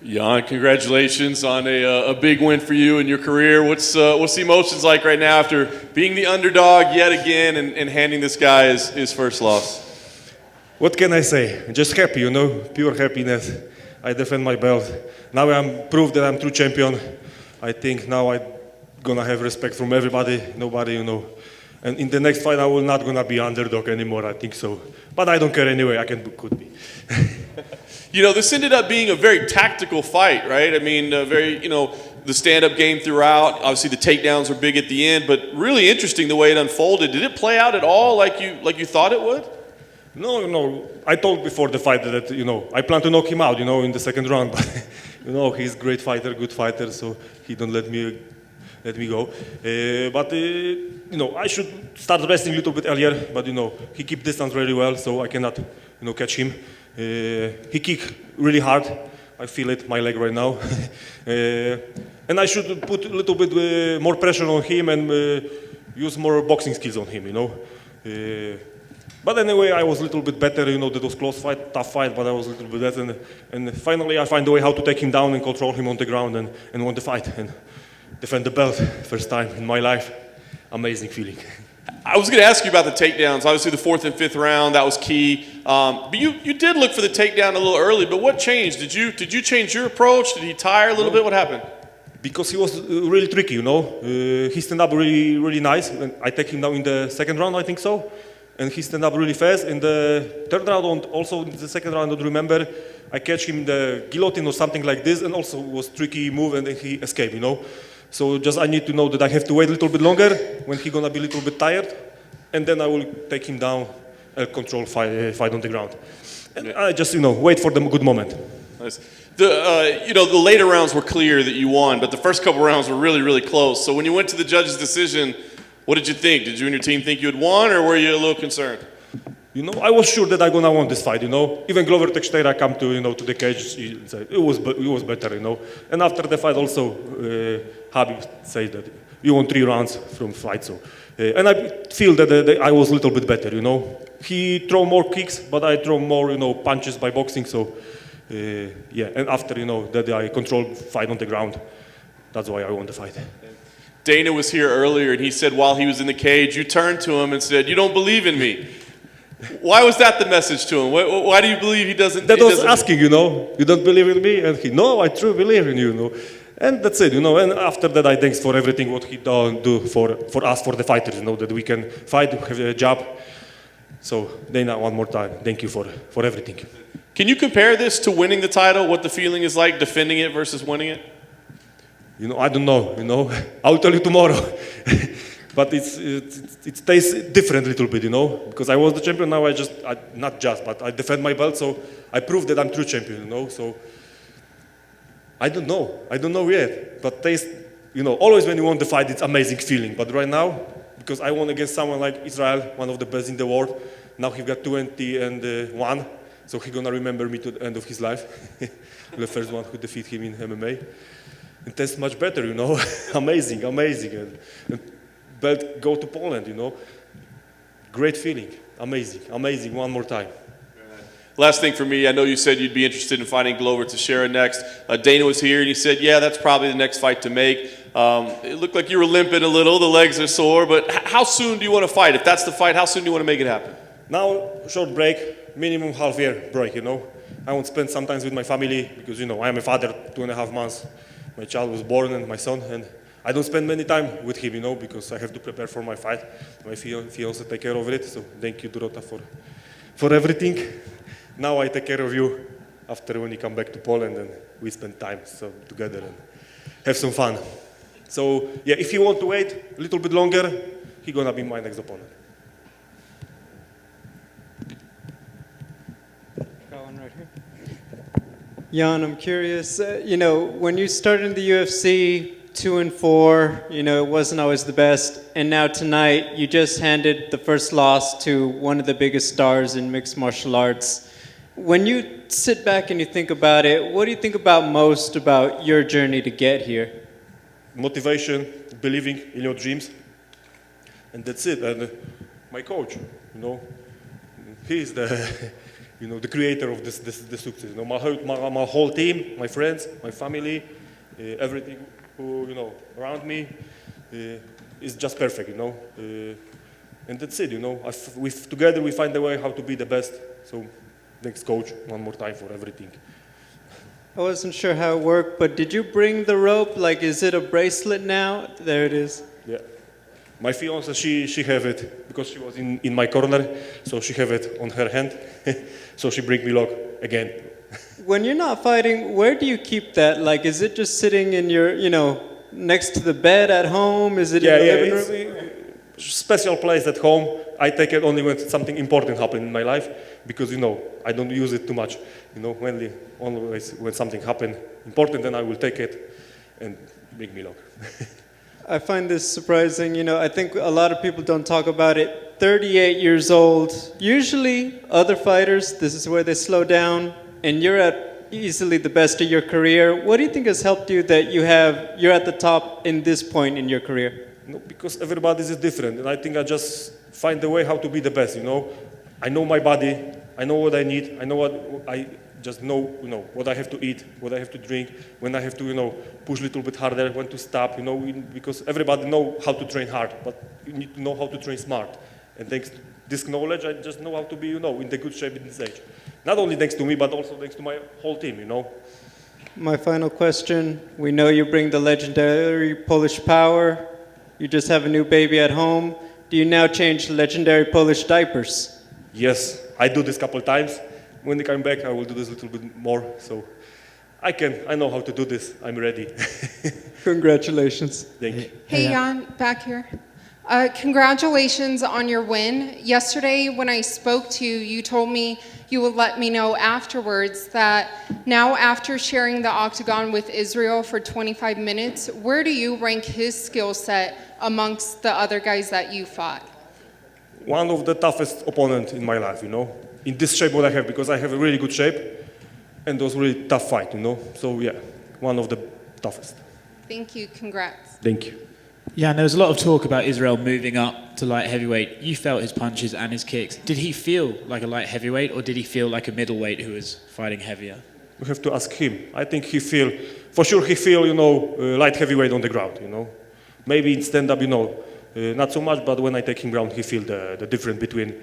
Jan, congratulations on a big win for you in your career. What's the emotions like right now after being the underdog yet again and handing this guy his first loss? What can I say? Just happy, pure happiness. I defend my belt. Now I'm proved that I'm true champion. I think now I'm gonna have respect from everybody, nobody, And in the next fight, I will not gonna be underdog anymore. I think so, but I don't care anyway. Could be. This ended up being a very tactical fight, right? I mean, the stand-up game throughout. Obviously, the takedowns were big at the end, but really interesting the way it unfolded. Did it play out at all like you thought it would? No. I told before the fight that I plan to knock him out, in the second round. But he's a great fighter, good fighter, so he don't let me go. But I should start wrestling a little bit earlier. But he keep distance very well, so I cannot catch him. He kick really hard. I feel it, my leg right now. And I should put a little bit more pressure on him and use more boxing skills on him, But anyway, I was a little bit better, that was close fight, tough fight, but I was a little bit better. And finally I find a way how to take him down and control him on the ground and won the fight and defend the belt. First time in my life. Amazing feeling. I was going to ask you about the takedowns. Obviously, the fourth and fifth round, that was key. But you did look for the takedown a little early, but what changed? Did you change your approach? Did he tire a little bit? What happened? Because he was really tricky, He stand up really, really nice. And I take him down in the second round, I think so. And he stand up really fast. In the third round, also in the second round, I don't remember, I catch him in the guillotine or something like this, and also was tricky move, and then he escaped, So just I need to know that I have to wait a little bit longer when he gonna be a little bit tired, and then I will take him down and control fight on the ground. And I just wait for the good moment. Nice. The later rounds were clear that you won, but the first couple rounds were really, really close. So when you went to the judge's decision, what did you think? Did you and your team think you had won, or were you a little concerned? I was sure that I'm gonna win this fight. Even Glover Teixeira come to the cage. It was better. And after the fight, also Habib said that you won 3 rounds from fight. So, and I feel that I was a little bit better. He throw more kicks, but I throw more punches by boxing. So and after that I control fight on the ground. That's why I won the fight. Dana was here earlier, and he said while he was in the cage, you turned to him and said, "You don't believe in me." Why was that the message to him? Why do you believe he doesn't? That was asking, you don't believe in me, and no, I truly believe in you, And that's it, And after that, I thanks for everything what he do for us, for the fighters, that we can fight, have a job. So Dana, one more time, thank you for everything. Can you compare this to winning the title? What the feeling is like defending it versus winning it? I don't know. I'll tell you tomorrow. But it tastes different a little bit, because I was the champion. Now but I defend my belt, so I prove that I'm true champion, So I don't know yet. But taste, always when you won the fight, it's amazing feeling. But right now, because I won against someone like Israel, one of the best in the world. Now he got 20-1, so he's gonna remember me to the end of his life. The first one who defeat him in MMA. It tastes much better, amazing. And belt go to Poland, Great feeling, amazing. One more time. Last thing for me, I know you said you'd be interested in fighting Glover Teixeira next. Dana was here and he said, yeah, that's probably the next fight to make. It looked like you were limping a little, the legs are sore, but how soon do you want to fight? If that's the fight, how soon do you want to make it happen? Now, short break, minimum half-year break, I won't spend some time with my family because, I am a father, 2.5 months. My child was born and my son, and I don't spend many time with him, because I have to prepare for my fight. My fiance take care of it, so thank you, Dorota, for everything. Now I take care of you after when you come back to Poland and we spend time together and have some fun. So, yeah, if you want to wait a little bit longer, he's gonna be my next opponent. Got one right here. Jan, I'm curious, when you started in the UFC, 2-4, it wasn't always the best. And now tonight, you just handed the first loss to one of the biggest stars in mixed martial arts. When you sit back and you think about it, what do you think about most about your journey to get here? Motivation, believing in your dreams. And that's it. And my coach, he's the, the creator of this success. My whole team, my friends, my family, everything who around me is just perfect. And that's it. Together we find a way how to be the best. So thanks, coach, one more time for everything. I wasn't sure how it worked, but did you bring the rope? Like, is it a bracelet now? There it is. Yeah. My fiance, she have it because she was in my corner, so she have it on her hand. So she bring me lock again. When you're not fighting, where do you keep that? Like, is it just sitting in your, next to the bed at home? Is it in the living room? Special place at home. I take it only when something important happen in my life because I don't use it too much. Always when something happen important, then I will take it and bring me lock. I find this surprising. I think a lot of people don't talk about it. 38 years old. Usually, other fighters, this is where they slow down, and you're at easily the best of your career. What do you think has helped you that you're at the top in this point in your career? Because everybody is different, and I think I just find a way how to be the best. I know my body. I know what I need. I know what I just know. What I have to eat, what I have to drink, when I have to push a little bit harder, when to stop. Because everybody know how to train hard, but you need to know how to train smart. And thanks to this knowledge, I just know how to be in the good shape in this age. Not only thanks to me, but also thanks to my whole team. My final question. We know you bring the legendary Polish power. You just have a new baby at home. Do you now change legendary Polish diapers? Yes, I do this couple times. When they come back, I will do this a little bit more. So I know how to do this. I'm ready. Congratulations. Thank you. Hey, Jan, back here. Congratulations on your win. Yesterday, when I spoke to you, you told me you would let me know afterwards that now after sharing the octagon with Israel for 25 minutes, where do you rank his skill set amongst the other guys that you fought? One of the toughest opponents in my life, in this shape what I have, because I have a really good shape, and it was really tough fight, So yeah, one of the toughest. Thank you. Congrats. Thank you. Yeah, and there was a lot of talk about Israel moving up to light heavyweight. You felt his punches and his kicks. Did he feel like a light heavyweight, or did he feel like a middleweight who was fighting heavier? We have to ask him. I think he feel light heavyweight on the ground, Maybe in stand-up, not so much, but when I take him ground, he feel the difference between,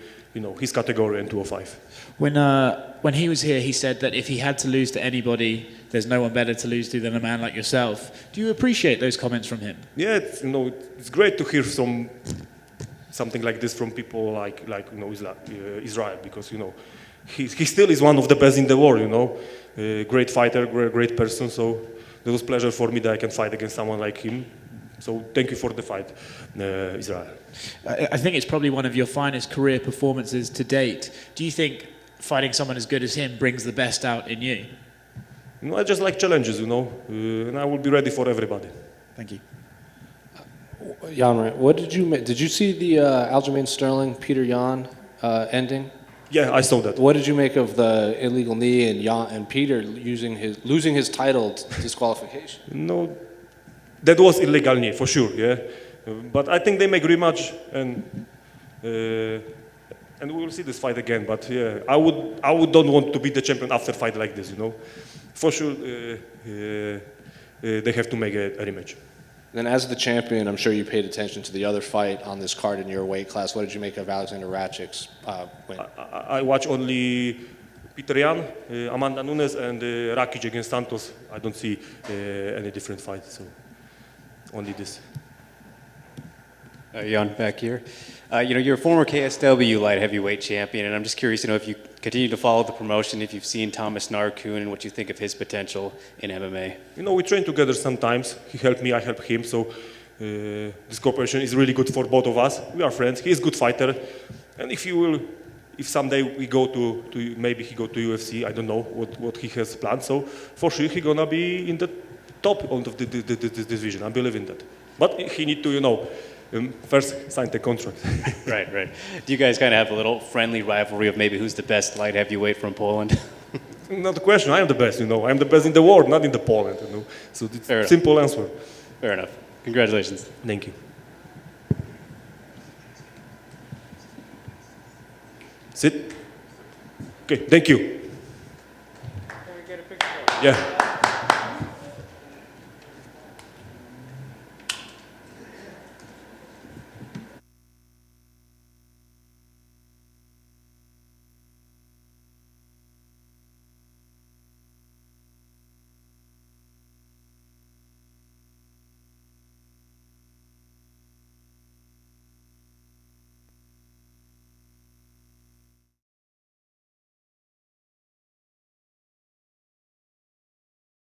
his category and 205. When he was here, he said that if he had to lose to anybody, there's no one better to lose to than a man like yourself. Do you appreciate those comments from him? Yeah, it's great to hear something like this from people like Israel, because he still is one of the best in the world. Great fighter, great person. So it was a pleasure for me that I can fight against someone like him. So thank you for the fight, Israel. I think it's probably one of your finest career performances to date. Do you think fighting someone as good as him brings the best out in you? I just like challenges, and I will be ready for everybody. Thank you. Jan, what did you see the Aljamain Sterling Peter Yan ending? Yeah, I saw that. What did you make of the illegal knee and Peter losing his title disqualification? No, that was illegal knee for sure. Yeah, but I think they make rematch and we will see this fight again. But yeah, I would don't want to be the champion after fight like this. For sure they have to make a rematch. Then as the champion, I'm sure you paid attention to the other fight on this card in your weight class. What did you make of Alexander Ratchik's win? I watch only Peter Yan, Amanda Nunes, and Rakic against Santos. I don't see any different fight, so only this. Jan, back here. You're a former KSW light heavyweight champion, and I'm just curious, if you continue to follow the promotion, if you've seen Thomas Narkun and what you think of his potential in MMA. We train together sometimes. He helped me, I help him. So this cooperation is really good for both of us. We are friends. He is a good fighter, and if someday we go to maybe he go to UFC, I don't know what he has planned. So for sure he gonna be in the top of this division. I believe in that. But he need to first sign the contract. Right. Do you guys kind of have a little friendly rivalry of maybe who's the best light heavyweight from Poland? Not the question. I am the best. I am the best in the world, not in the Poland. So it's a simple answer. Fair enough. Congratulations. Thank you. Sit. Okay, thank you. Can we get a picture? Yeah.